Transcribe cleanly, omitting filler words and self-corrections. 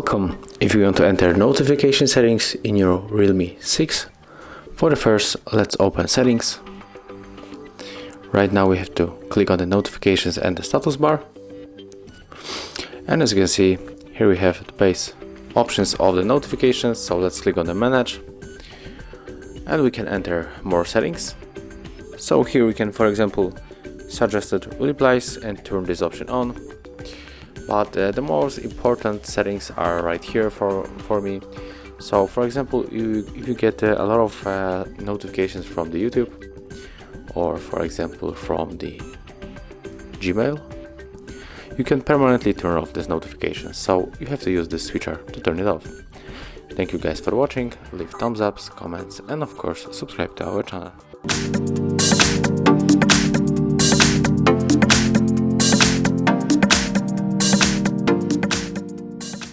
Welcome. If you want to enter notification settings in your Realme 6, for the first, let's open settings. Right now we have to click on the notifications and the status bar. And as you can see, here we have the base options of the notifications. So let's click on the manage and we can enter more settings. So here we can, for example, suggested replies and turn this option on. But the most important settings are right here for me. So for example, if you get a lot of notifications from the YouTube, or for example from the Gmail, you can permanently turn off this notification. So you have to use this switcher to turn it off. Thank you guys for watching. Leave thumbs ups, comments, and of course subscribe to our channel.